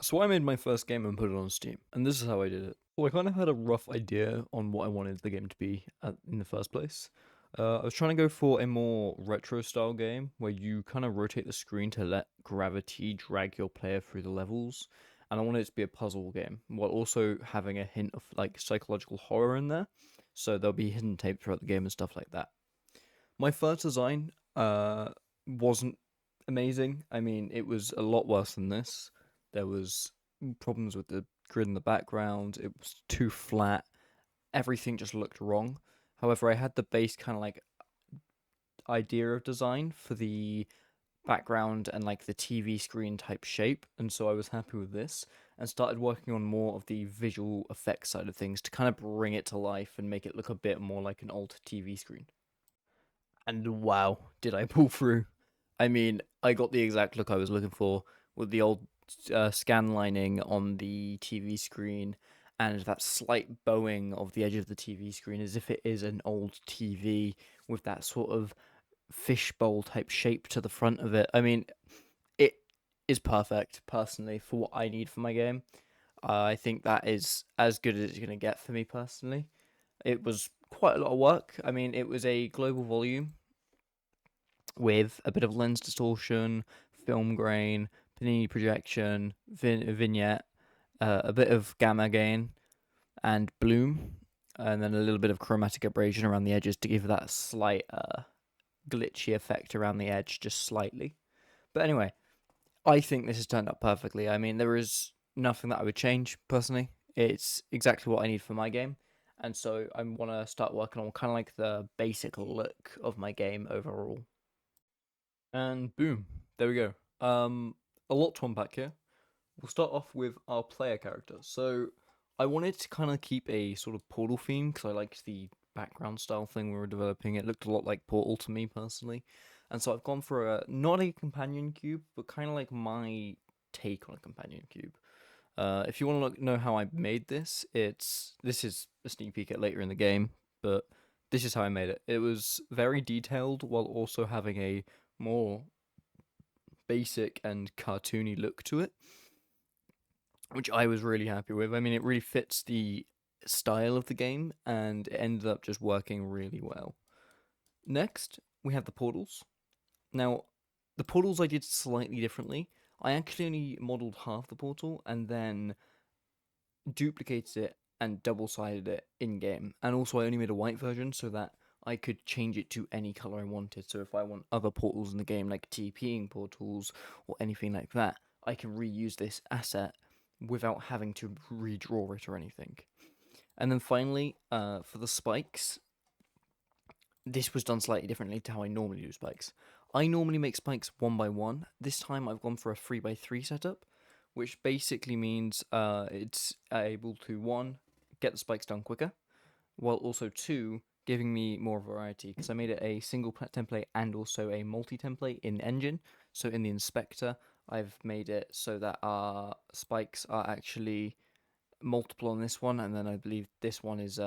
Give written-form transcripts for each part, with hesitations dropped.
So I made my first game and put it on Steam, and this is how I did it. Well, I kind of had a rough idea on what I wanted the game to be in the first place. I was trying to go for a more retro style game where you kind of rotate the screen to let gravity drag your player through the levels, and I wanted it to be a puzzle game while also having a hint of like psychological horror in there. So there'll be hidden tape throughout the game and stuff like that. My first design wasn't amazing. I mean, it was a lot worse than this. There was problems with the grid in the background. It was too flat. Everything just looked wrong. However, I had the base kind of like idea of design for the background and like the TV screen type shape, and so I was happy with this and started working on more of the visual effects side of things to kind of bring it to life and make it look a bit more like an old TV screen. And wow, did I pull through? I mean, I got the exact look I was looking for with the old scan lining on the TV screen and that slight bowing of the edge of the TV screen as if it is an old TV with that sort of fishbowl type shape to the front of it. I mean, it is perfect personally for what I need for my game. I think that is as good as it's going to get for me personally. It was quite a lot of work. I mean, it was a global volume with a bit of lens distortion, film grain, panini projection, vignette, a bit of gamma gain, and bloom, and then a little bit of chromatic abrasion around the edges to give that slight glitchy effect around the edge, just slightly. But anyway, I think this has turned out perfectly. I mean, there is nothing that I would change personally. It's exactly what I need for my game. And so I want to start working on kind of like the basic look of my game overall. And boom, there we go. A lot to unpack here. We'll start off with our player character. So I wanted to kind of keep a sort of Portal theme because I liked the background style thing we were developing. It looked a lot like Portal to me personally, and so I've gone for a not a companion cube, but kind of like my take on a companion cube. If you want to know how I made this is a sneak peek at later in the game, but this is how I made it. It was very detailed while also having a more basic and cartoony look to it, which I was really happy with. I mean, it really fits the style of the game, and it ended up just working really well. Next, we have the portals. Now, the portals I did slightly differently. I actually only modeled half the portal and then duplicated it and double sided it in game. And also, I only made a white version so that I could change it to any color I wanted. So if I want other portals in the game, like TPing portals or anything like that, I can reuse this asset without having to redraw it or anything. And then finally, for the spikes, this was done slightly differently to how I normally do spikes. I normally make spikes one by one. This time I've gone for a 3 by 3 setup, which basically means it's able to one, get the spikes done quicker, while also two, giving me more variety because I made it a single template and also a multi template in Engine. So in the inspector, I've made it so that our spikes are actually multiple on this one, and then I believe this one is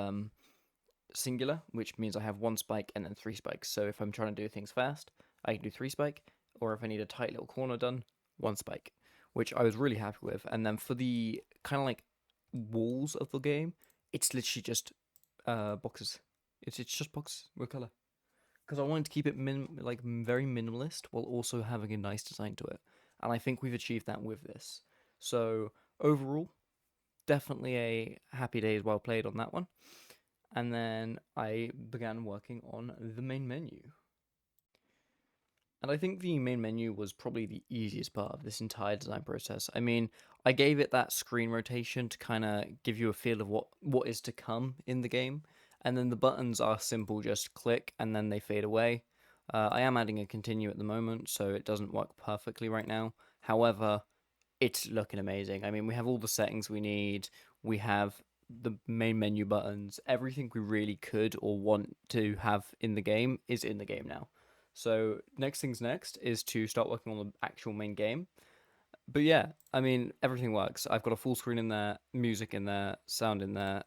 singular, which means I have one spike and then three spikes. So if I'm trying to do things fast, I can do three spike, or if I need a tight little corner done, one spike, which I was really happy with. And then for the kind of like walls of the game, it's literally just boxes. It's just boxes with color because I wanted to keep it very minimalist while also having a nice design to it, and I think we've achieved that with this. So overall, definitely a happy days well played on that one. And then I began working on the main menu. And I think the main menu was probably the easiest part of this entire design process. I mean, I gave it that screen rotation to kind of give you a feel of what is to come in the game. And then the buttons are simple, just click and then they fade away. I am adding a continue at the moment, so it doesn't work perfectly right now. However, it's looking amazing. I mean, we have all the settings we need. We have the main menu buttons. Everything we really could or want to have in the game is in the game now. So next things next is to start working on the actual main game. But yeah, I mean, everything works. I've got a full screen in there, music in there, sound in there.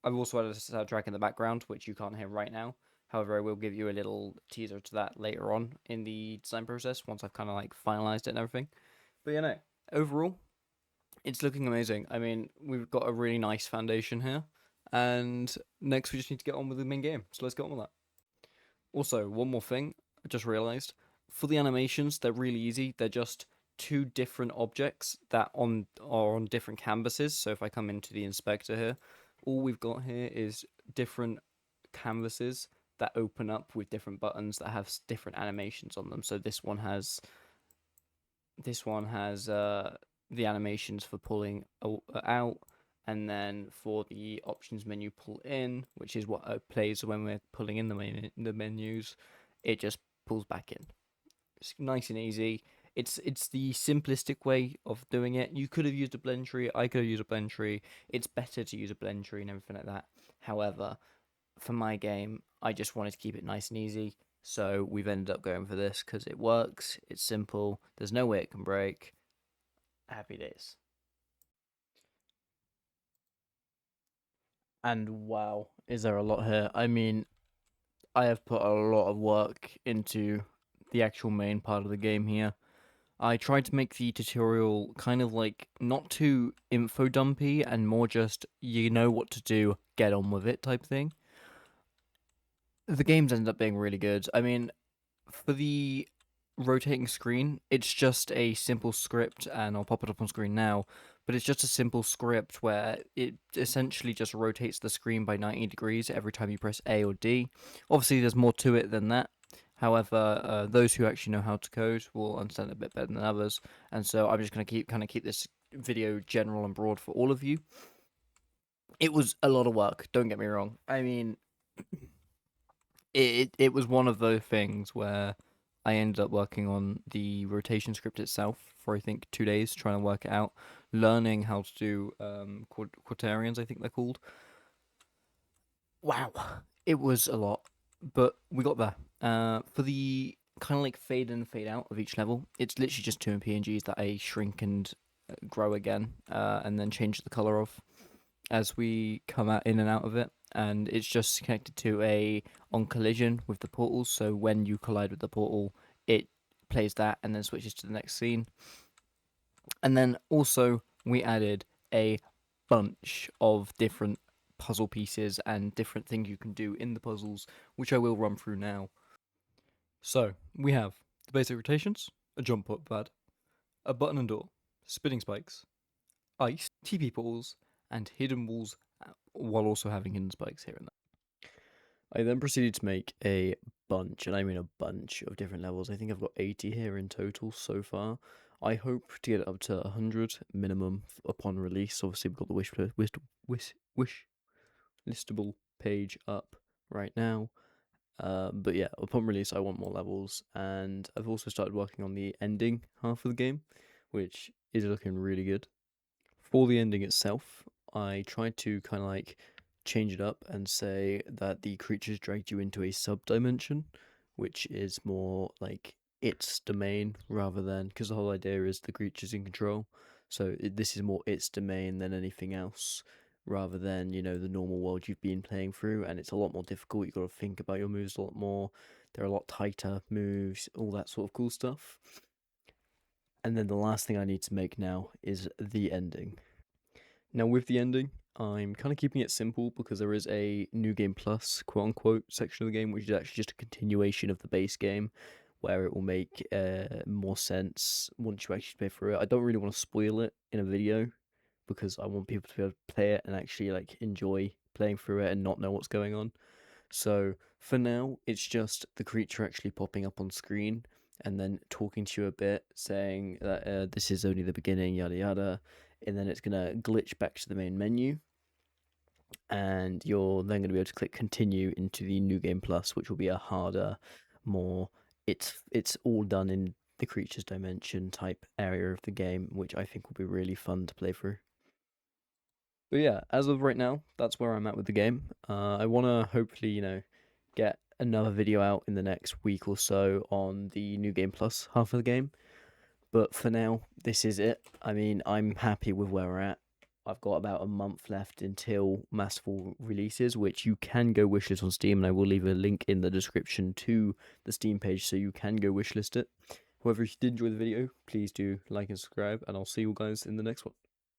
I've also added a soundtrack in the background, which you can't hear right now. However, I will give you a little teaser to that later on in the design process once I've kind of like finalized it and everything. But you know, overall, it's looking amazing. I mean, we've got a really nice foundation here, and next we just need to get on with the main game. So let's get on with that. Also, one more thing I just realized. For the animations, they're really easy. They're just two different objects that are on different canvases. So if I come into the inspector here, all we've got here is different canvases that open up with different buttons that have different animations on them. So this one has the animations for pulling out, and then for the options menu, pull in, which is what plays when we're pulling in the menus. It just pulls back in. It's nice and easy. It's the simplistic way of doing it. You could have used a blend tree. I could have used a blend tree. It's better to use a blend tree and everything like that. However, for my game, I just wanted to keep it nice and easy. So we've ended up going for this because it works. It's simple. There's no way it can break. Happy days. And wow, is there a lot here? I mean, I have put a lot of work into the actual main part of the game here. I tried to make the tutorial kind of like not too info dumpy and more just you know what to do, get on with it type thing. The games ended up being really good. I mean, for the rotating screen, it's just a simple script, and I'll pop it up on screen now. But it's just a simple script where it essentially just rotates the screen by 90 degrees every time you press A or D. Obviously, there's more to it than that. However, those who actually know how to code will understand it a bit better than others. And so I'm just going to keep this video general and broad for all of you. It was a lot of work, don't get me wrong. I mean, it was one of those things where I ended up working on the rotation script itself for I think 2 days, trying to work it out, learning how to do quaternions, I think they're called. Wow, it was a lot, but we got there. For the kind of like fade in, fade out of each level, it's literally just two PNGs that I shrink and grow again, and then change the color of as we come out in and out of it, and it's just connected to a on collision with the portals. So when you collide with the portal, it plays that and then switches to the next scene. And then also we added a bunch of different puzzle pieces and different things you can do in the puzzles, which I will run through now. So we have the basic rotations, a jump pad, a button and door, spinning spikes, ice, TP portals, and hidden walls, while also having hidden spikes here and there. I then proceeded to make a bunch, and I mean a bunch of different levels. I think I've got 80 here in total so far. I hope to get it up to 100 minimum upon release. Obviously, we've got the wish listable page up right now. But yeah, upon release, I want more levels, and I've also started working on the ending half of the game, which is looking really good. For the ending itself, I tried to kind of like change it up and say that the creatures dragged you into a sub-dimension, which is more like its domain rather than, because the whole idea is the creature's in control. So this is more its domain than anything else, rather than, you know, the normal world you've been playing through, and it's a lot more difficult. You've got to think about your moves a lot more. They're a lot tighter moves, all that sort of cool stuff. And then the last thing I need to make now is the ending. Now, with the ending, I'm kind of keeping it simple because there is a New Game Plus, quote unquote, section of the game, which is actually just a continuation of the base game, where it will make more sense once you actually play through it. I don't really want to spoil it in a video because I want people to be able to play it and actually like enjoy playing through it and not know what's going on. So for now, it's just the creature actually popping up on screen and then talking to you a bit, saying that this is only the beginning, yada yada, and then it's gonna glitch back to the main menu, and you're then gonna be able to click continue into the New Game Plus, which will be a harder, more it's all done in the creature's dimension type area of the game, which I think will be really fun to play through. But yeah, as of right now, that's where I'm at with the game. I want to hopefully, you know, get another video out in the next week or so on the New Game Plus half of the game. But for now, this is it. I mean, I'm happy with where we're at. I've got about a month left until Masterful releases, which you can go wishlist on Steam, and I will leave a link in the description to the Steam page so you can go wishlist it. However, if you did enjoy the video, please do like and subscribe, and I'll see you guys in the next one.